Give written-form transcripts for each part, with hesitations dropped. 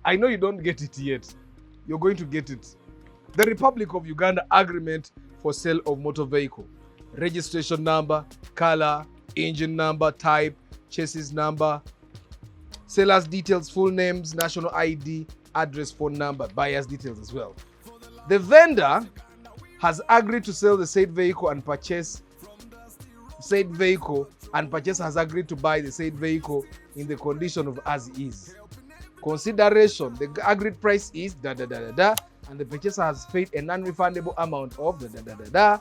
I know you don't get it yet. You're going to get it. The Republic of Uganda Agreement for Sale of Motor Vehicle. Registration number, color, engine number, type, chassis number, seller's details, full names, national ID, address, phone number, buyer's details as well. The vendor has agreed to sell the said vehicle and purchase said vehicle, and purchaser has agreed to buy the said vehicle in the condition of as is. Consideration: the agreed price is da da da da da, and the purchaser has paid a non-refundable amount of da da da da da.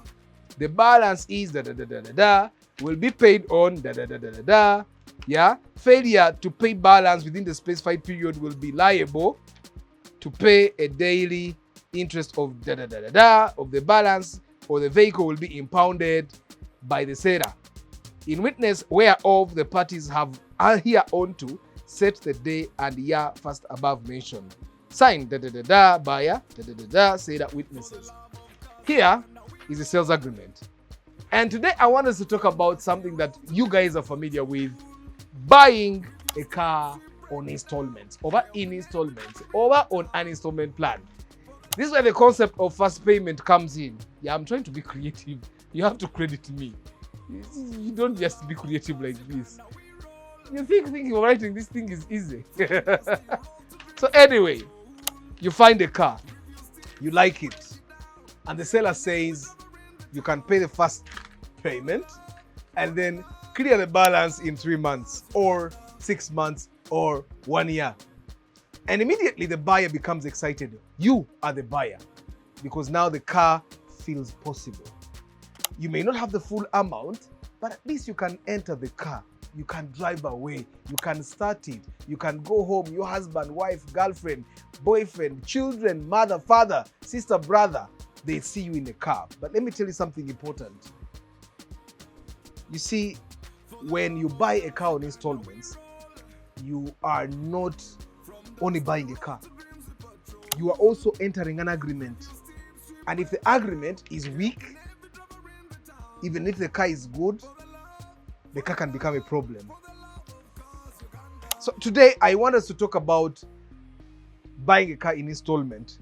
The balance is da da da da da da, will be paid on da da da da da da. Yeah, failure to pay balance within the specified period will be liable to pay a daily interest of da da da da da of the balance, or the vehicle will be impounded by the seller. In witness whereof the parties have hereunto set the day and year first above mentioned. Signed da da da da buyer da da da da seller witnesses. Here is the sales agreement. And today I want us to talk about something that you guys are familiar with: buying a car on installments, over in installments, over on an installment plan. This is where the concept of first payment comes in. Yeah, I'm trying to be creative. You have to credit me. You don't just be creative like this. You think writing this thing is easy. So anyway, you find a car, you like it, and the seller says you can pay the first payment and then clear the balance in 3 months or 6 months or 1 year. And immediately the buyer becomes excited. You are the buyer, because now the car feels possible. You may not have the full amount, but at least you can enter the car. You can drive away. You can start it. You can go home. Your husband, wife, girlfriend, boyfriend, children, mother, father, sister, brother, they see you in the car. But let me tell you something important. You see, when you buy a car on installments, you are not only buying a car. You are also entering an agreement. And if the agreement is weak, even if the car is good, the car can become a problem. So today I want us to talk about buying a car in installment.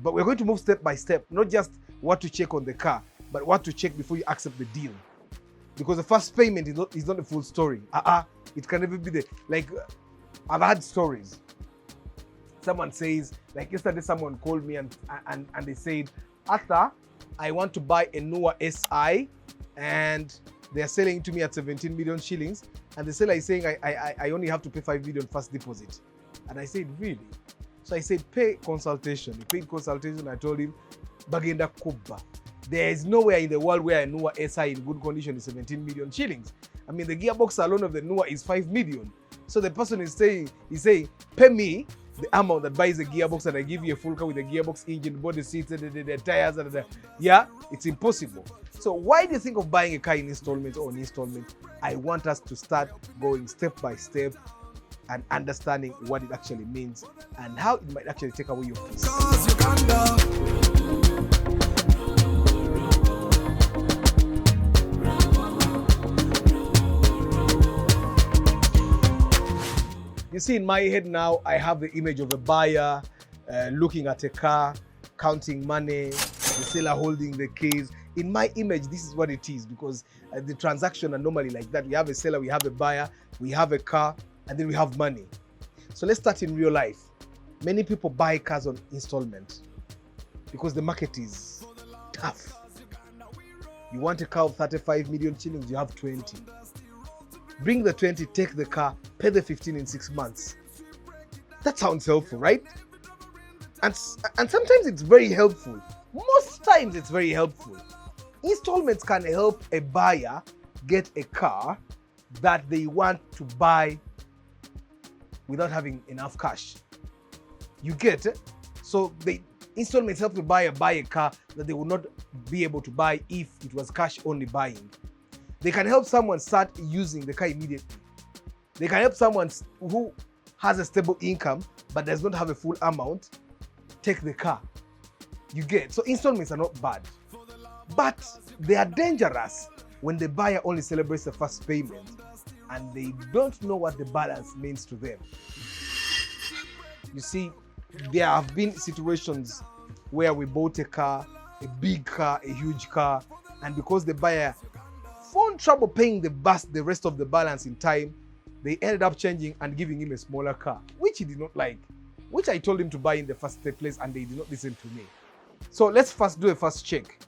But we're going to move step by step, not just what to check on the car, but what to check before you accept the deal. Because the first payment is not the full story. It can never be I've had stories. Someone says, like yesterday someone called me and they said, Arthur, I want to buy a newer SI and they're selling it to me at 17 million shillings. And the seller is saying, I only have to pay 5 million first deposit. And I said, really? So I said, pay consultation. He paid consultation. I told him, Bagenda Kubba. There is nowhere in the world where a newer SI in good condition is 17 million shillings. I mean, the gearbox alone of the newer is 5 million. So the person is saying, pay me the amount that buys the gearbox and I give you a full car with the gearbox, engine, body seats, the tires, yeah, it's impossible. So why do you think of buying a car in installment or on installment? I want us to start going step by step and understanding what it actually means and how it might actually take away your peace. You see, in my head now, I have the image of a buyer looking at a car, counting money, the seller holding the keys. In my image, this is what it is, because the transaction are normally like that. We have a seller, we have a buyer, we have a car, and then we have money. So let's start in real life. Many people buy cars on installment because the market is tough. You want a car of 35 million shillings, you have 20. Bring the 20, take the car, pay the 15 in 6 months. That sounds helpful, right? And sometimes it's very helpful. Most times it's very helpful. Installments can help a buyer get a car that they want to buy without having enough cash. You get it? So the installments help the buyer buy a car that they would not be able to buy if it was cash only buying. They can help someone start using the car immediately. They can help someone who has a stable income but does not have a full amount take the car. You get? So installments are not bad. But they are dangerous when the buyer only celebrates the first payment and they don't know what the balance means to them. You see, there have been situations where we bought a car, a big car, a huge car, and because the buyer found trouble paying the rest of the balance in time, they ended up changing and giving him a smaller car, which he did not like, which I told him to buy in the first place, and they did not listen to me. So let's first do a first check.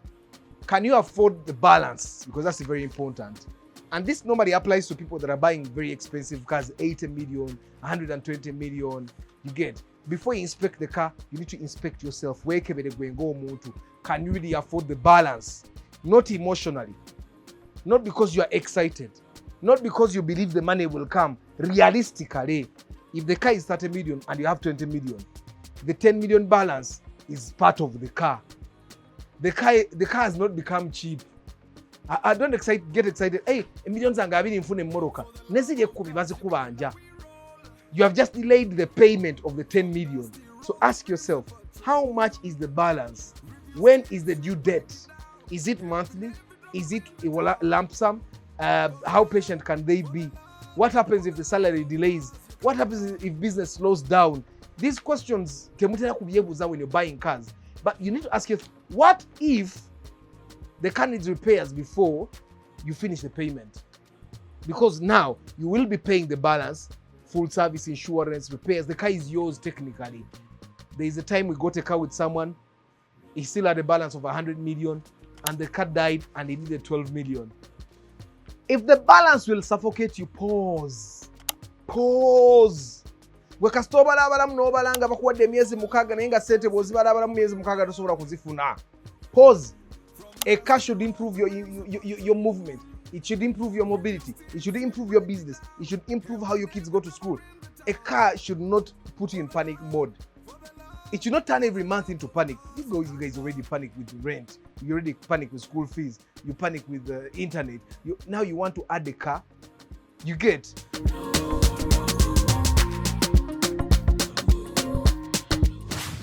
Can you afford the balance? Because that's very important. And this normally applies to people that are buying very expensive cars, 80 million, 120 million. You get. Before you inspect the car, you need to inspect yourself. Where can you really afford the balance? Not emotionally. Not because you are excited. Not because you believe the money will come. Realistically, if the car is 30 million and you have 20 million, the 10 million balance is part of the car. The car has not become cheap. I don't get excited. Hey, millions angabini mfune moroka. Nesije kubibazi kubanja. You have just delayed the payment of the 10 million. So ask yourself, how much is the balance? When is the due date? Is it monthly? Is it a lump sum? How patient can they be? What happens if the salary delays? What happens if business slows down? These questions when you're buying cars. But you need to ask yourself, what if the car needs repairs before you finish the payment? Because now you will be paying the balance, full service, insurance, repairs. The car is yours technically. There is a time we got a car with someone, he still had a balance of 100 million and the car died and he needed 12 million. If the balance will suffocate you, pause. Pause. Pause. A car should improve your movement. It should improve your mobility. It should improve your business. It should improve how your kids go to school. A car should not put you in panic mode. It should not turn every month into panic. You guys already panic with rent. You already panic with school fees. You panic with the internet. Now you want to add a car. You get.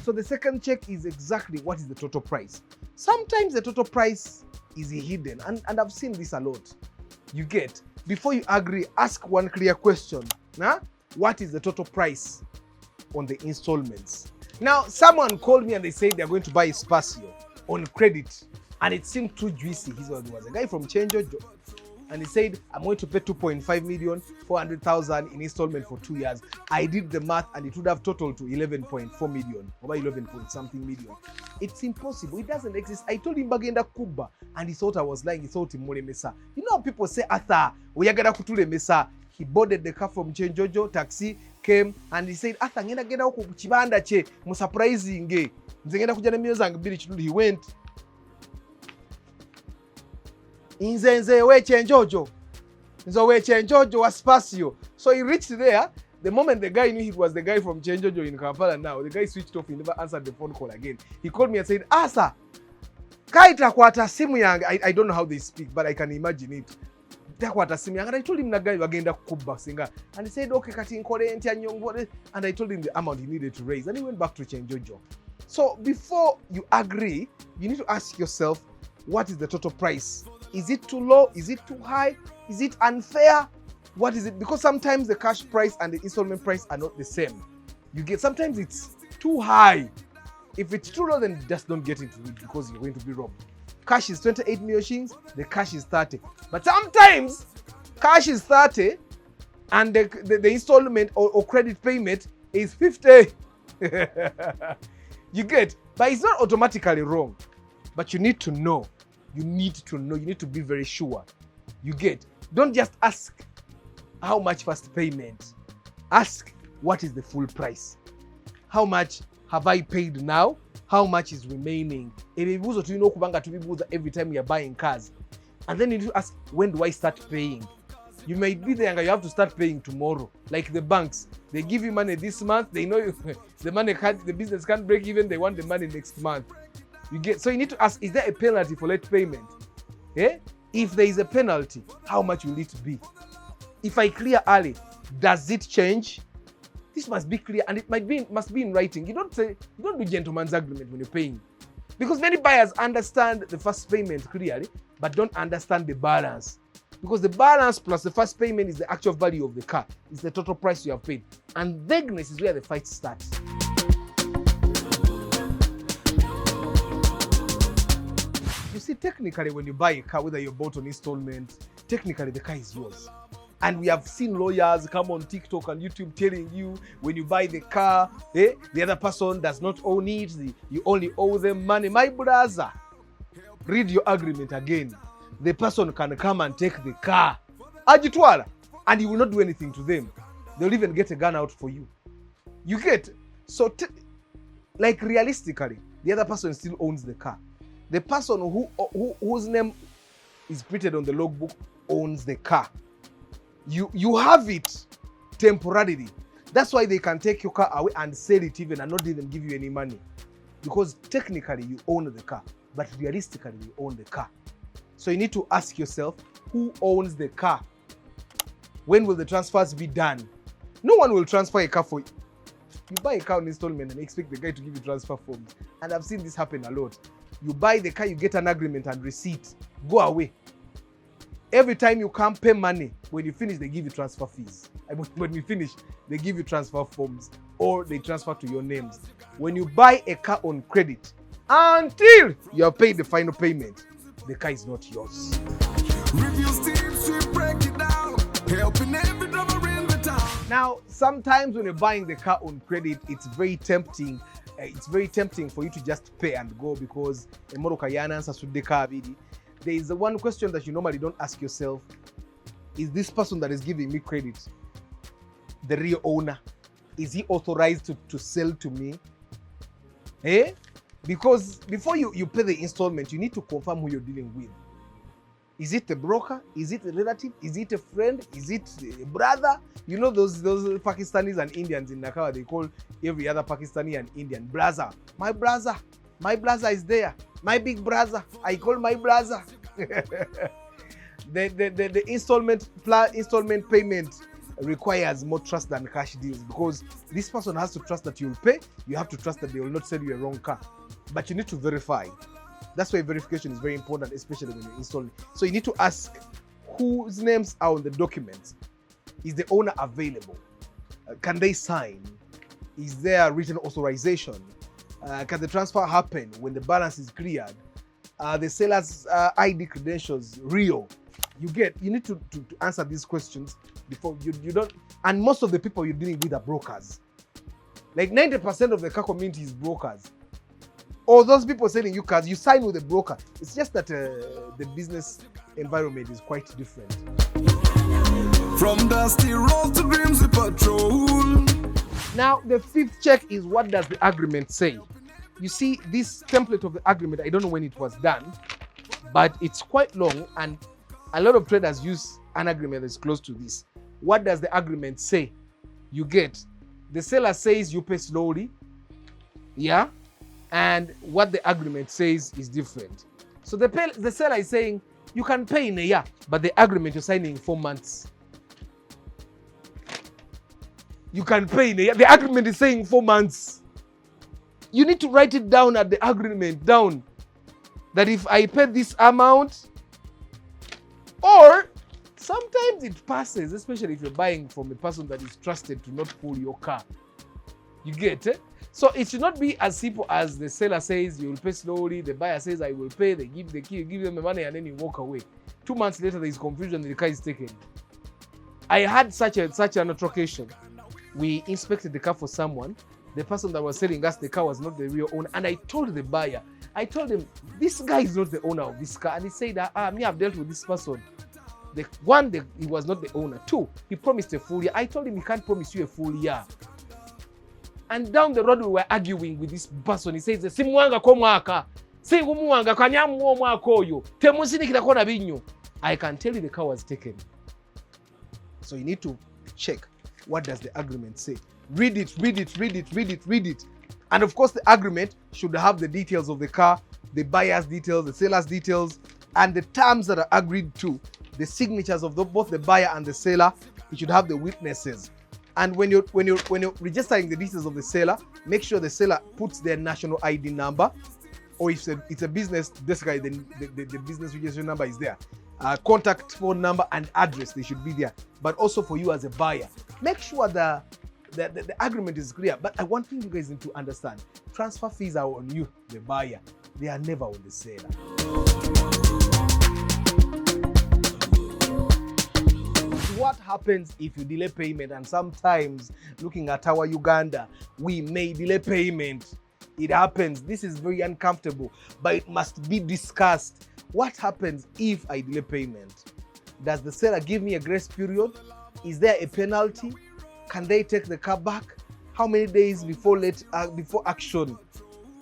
So the second check is exactly what is the total price. Sometimes the total price is hidden, and I've seen this a lot. You get. Before you agree, ask one clear question. Nah? What is the total price on the installments? Now, someone called me and they said they're going to buy a Spacio on credit, and it seemed too juicy. He was a guy from Changeojo, and he said, I'm going to pay 2.5 million, 400,000 in installment for 2 years. I did the math and it would have totaled to 11.4 million, or 11 point something million. It's impossible. It doesn't exist. I told him Bagenda Kuba, and he thought I was lying. He thought him More Mesa. You know how people say, Arthur, Oyagada Kuture Mesa. He boarded the car from Changeojo, taxi, came, and he said, Arthur, ngenda genda huko kuchibanda che, musurprising nge. Nzengenda kujana miyozanga bili chitundu. He went. Inzenze we Changeojo. So we Changeojo was Spacio. So he reached there. The moment the guy knew he was the guy from Changeojo in Kampala now, the guy switched off. He never answered the phone call again. He called me and said, Asa, kaita kwata simu yang. I don't know how they speak, but I can imagine it. And I told him that guy agenda kuba singa, and he said, okay, and I told him the amount he needed to raise, and he went back to Changeojo. So before you agree, you need to ask yourself, what is the total price? Is it too low? Is it too high? Is it unfair? What is it? Because sometimes the cash price and the installment price are not the same. You get, sometimes it's too high. If it's too low, then just don't get into it because you're going to be robbed. Cash is 28 million shillings, the cash is 30. But sometimes cash is 30 and the installment or credit payment is 50. You get, but it's not automatically wrong. But you need to know. You need to know. You need to be very sure. You get, don't just ask how much first payment. Ask what is the full price. How much have I paid now? How much is remaining? Every time you are buying cars. And then you need to ask, when do I start paying? You might be there and you have to start paying tomorrow. Like the banks, they give you money this month. They know the business can't break even. They want the money next month. You get, so you need to ask, is there a penalty for late payment? Yeah? If there is a penalty, how much will it be? If I clear early, does it change? This must be clear, and it must be in writing. You don't do gentleman's agreement when you're paying. Because many buyers understand the first payment clearly, but don't understand the balance. Because the balance plus the first payment is the actual value of the car. It's the total price you have paid. And vagueness is where the fight starts. You see, technically, when you buy a car, whether you're bought on installment, technically the car is yours. And we have seen lawyers come on TikTok and YouTube telling you when you buy the car, the other person does not own it, you only owe them money. My brother, read your agreement again. The person can come and take the car, ajitwala, and you will not do anything to them. They'll even get a gun out for you. You get? So, like realistically, the other person still owns the car. The person whose name is printed on the logbook owns the car. You have it temporarily. That's why they can take your car away and sell it even and not even give you any money. Because technically you own the car, but realistically you own the car. So you need to ask yourself, who owns the car? When will the transfers be done? No one will transfer a car for you. You buy a car on installment and expect the guy to give you transfer forms. And I've seen this happen a lot. You buy the car, you get an agreement and receipt. Go away. Every time you come pay money, when you finish, they give you transfer fees. When you finish, they give you transfer forms or they transfer to your names. When you buy a car on credit, until you have paid the final payment, the car is not yours. Now, sometimes when you're buying the car on credit, it's very tempting. It's very tempting for you to just pay and go because there is the one question that you normally don't ask yourself. Is this person that is giving me credit the real owner? Is he authorized to sell to me? Because before you pay the installment, you need to confirm who you're dealing with. Is it a broker? Is it a relative? Is it a friend? Is it a brother? You know those Pakistanis and Indians in Nakawa, they call every other Pakistani and Indian brother. My brother is there. My big brother, I call my brother. The installment payment requires more trust than cash deals because this person has to trust that you'll pay. You have to trust that they will not sell you a wrong car. But you need to verify. That's why verification is very important, especially when you're installing. So you need to ask whose names are on the documents. Is the owner available? Can they sign? Is there written authorization? Can the transfer happen when the balance is cleared? The seller's ID credentials real? You need to answer these questions before you don't. And most of the people you're dealing with are brokers. Like 90% of the car community is brokers. Or those people selling you cars, you sign with a broker. It's just that the business environment is quite different. From dusty roads to dreams we patrol. Now, the fifth check is, what does the agreement say? You see, this template of the agreement, I don't know when it was done, but it's quite long, and a lot of traders use an agreement that's close to this. What does the agreement say? You get, the seller says you pay slowly, yeah? And what the agreement says is different. So the seller is saying, you can pay in a year, but the agreement you're signing in 4 months. You can pay in a year. The agreement is saying 4 months. You need to write it down at the agreement, down, that if I pay this amount, or sometimes it passes, especially if you're buying from a person that is trusted to not pull your car. You get it? So it should not be as simple as the seller says you will pay slowly, the buyer says I will pay, they give the key, you give them the money, and then you walk away. 2 months later, there is confusion, the car is taken. I had such an altercation. We inspected the car for someone. The person that was selling us the car was not the real owner. And I told the buyer, I told him, this guy is not the owner of this car. And he said, me, I've dealt with this person. He was not the owner. 2, he promised a full year. I told him he can't promise you a full year. And down the road, we were arguing with this person. He says, Simuanga ko mwaka. Sigumuanga kanyamu mwaka oyo. Temusinikira kona binyu. I can tell you the car was taken. So you need to check, what does the agreement say? Read it. And of course, the agreement should have the details of the car, the buyer's details, the seller's details, and the terms that are agreed to, the signatures of both the buyer and the seller. It should have the witnesses. And when you're registering the details of the seller, make sure the seller puts their national ID number, or if it's a business, this guy, then the business registration number is there. contact phone number and address, they should be there. But also for you as a buyer, make sure the agreement is clear. But I want you guys to understand, transfer fees are on you, the buyer. They are never on the seller. What happens if you delay payment? And sometimes, looking at our Uganda, we may delay payment. It happens. This is very uncomfortable, but it must be discussed. What happens if I delay payment? Does the seller give me a grace period? Is there a penalty? Can they take the car back? How many days before action?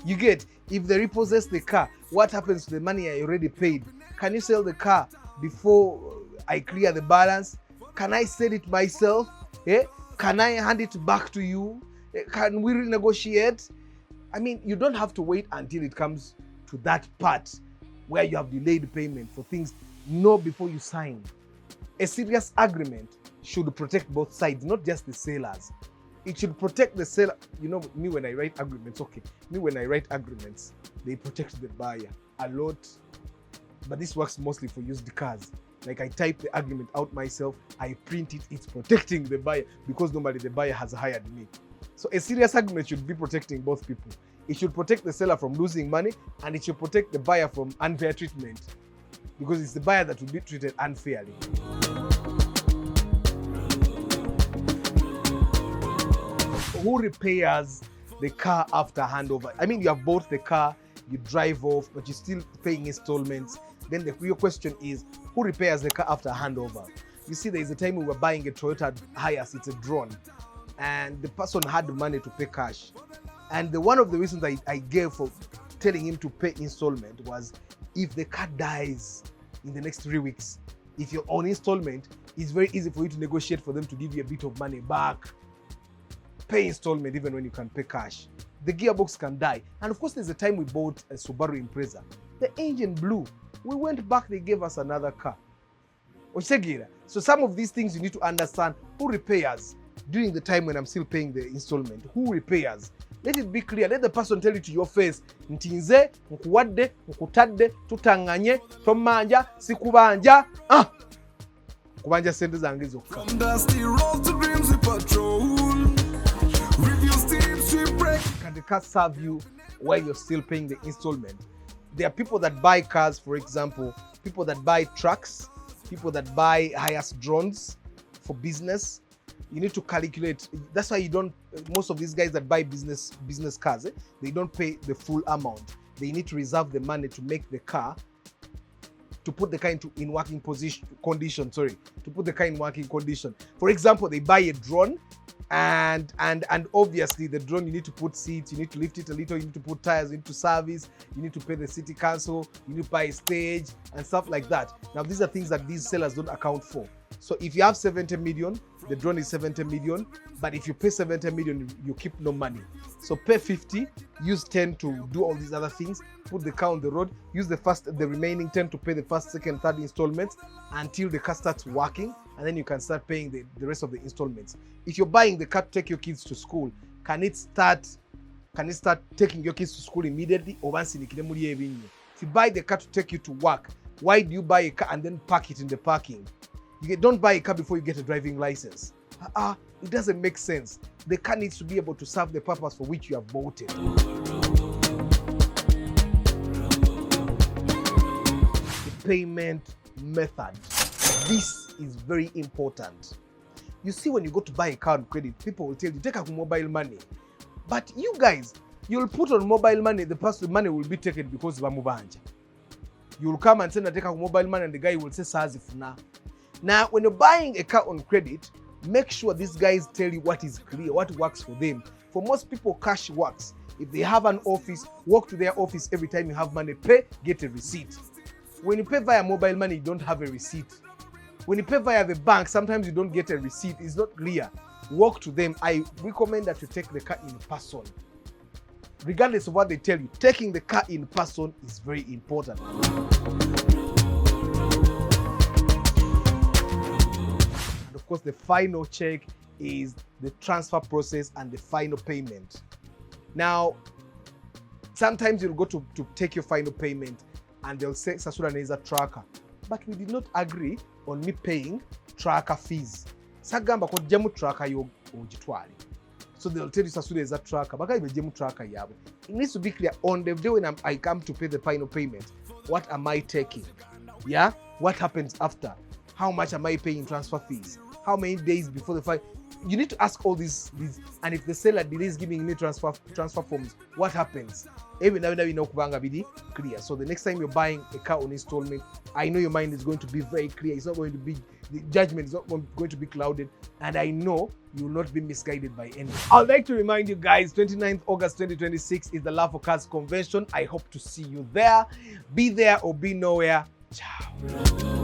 You get, if they repossess the car, what happens to the money I already paid? Can you sell the car before I clear the balance? Can I sell it myself? Can I hand it back to you? Can we renegotiate? I mean, you don't have to wait until it comes to that part where you have delayed payment for things. Know before you sign. A serious agreement should protect both sides, not just the sellers. It should protect the seller. You know, me when I write agreements, they protect the buyer a lot. But this works mostly for used cars. Like I type the agreement out myself, I print it, it's protecting the buyer because normally the buyer has hired me. So a serious agreement should be protecting both people. It should protect the seller from losing money, and it should protect the buyer from unfair treatment because it's the buyer that will be treated unfairly. Who repairs the car after handover? I mean, you have bought the car, you drive off, but you're still paying installments. Then the real question is, who repairs the car after handover? You see, there is a time we were buying a Toyota Hiace, it's a drone, and the person had the money to pay cash. And one of the reasons I gave for telling him to pay installment was, if the car dies in the next 3 weeks, if you're on installment, it's very easy for you to negotiate for them to give you a bit of money back. Pay installment even when you can pay cash. The gearbox can die. And of course, there's a time we bought a Subaru Impreza. The engine blew. We went back, they gave us another car. So some of these things you need to understand. Who repairs during the time when I'm still paying the installment? Who repairs? Let it be clear. Let the person tell you to your face, ntinze, nkuwadde, nkutadde, tutanganye, tomanja, sikubanja. Kubanja sente zange zokka. From dusty roads to dreams we patrol. Reviews tips we break. Can the car serve you while you're still paying the installment? There are people that buy cars, for example, people that buy trucks, people that buy Hiace drones for business. You need to calculate. That's why most of these guys that buy business cars, they don't pay the full amount. They need to reserve the money to make the car, to put the car in working condition. To put the car in working condition. For example, they buy a drone, and obviously the drone, you need to put seats, you need to lift it a little, you need to put tires, you need to service, you need to pay the city council, you need to buy a stage and stuff like that. Now these are things that these sellers don't account for. So if you have 70 million, the drone is 70 million, but if you pay 70 million, you keep no money. So pay 50, use 10 to do all these other things, put the car on the road, use the remaining 10 to pay the first, second, third installments until the car starts working, and then you can start paying the rest of the installments. If you're buying the car to take your kids to school, can it start taking your kids to school immediately? If you buy the car to take you to work, why do you buy a car and then park it in the parking? You don't buy a car before you get a driving license. It doesn't make sense. The car needs to be able to serve the purpose for which you have bought it. The payment method. This is very important. You see, when you go to buy a car on credit, people will tell you, take out mobile money. But you guys, you'll put on mobile money, the money will be taken because of Mubanja. You'll come and say, take out mobile money, and the guy will say, Sazifuna. Now, when you're buying a car on credit, make sure these guys tell you what is clear, what works for them. For most people, cash works. If they have an office, walk to their office every time you have money, pay, get a receipt. When you pay via mobile money, you don't have a receipt. When you pay via the bank, sometimes you don't get a receipt. It's not clear. Walk to them. I recommend that you take the car in person. Regardless of what they tell you, taking the car in person is very important. Of course, the final check is the transfer process and the final payment. Now, sometimes you'll go to take your final payment and they'll say Sasura needs a tracker. but we did not agree on me paying tracker fees. Sagamba kojjamu tracker yo ogitwale. So they'll tell you Sasule is a tracker. Baka ibejemu tracker yabo. It needs to be clear on the day when I come to pay the final payment. What am I taking? Yeah? What happens after? How much am I paying transfer fees? How many days before the file? You need to ask all these, and if the seller delays giving me transfer forms, what happens? Every now and then, clear. So the next time you're buying a car on installment, I know your mind is going to be very clear. It's not going to be, the judgment is not going to be clouded, and I know you will not be misguided by anyone. I'd like to remind you guys, 29th August 2026 is the Love for Cars Convention. I hope to see you there. Be there or be nowhere. Ciao.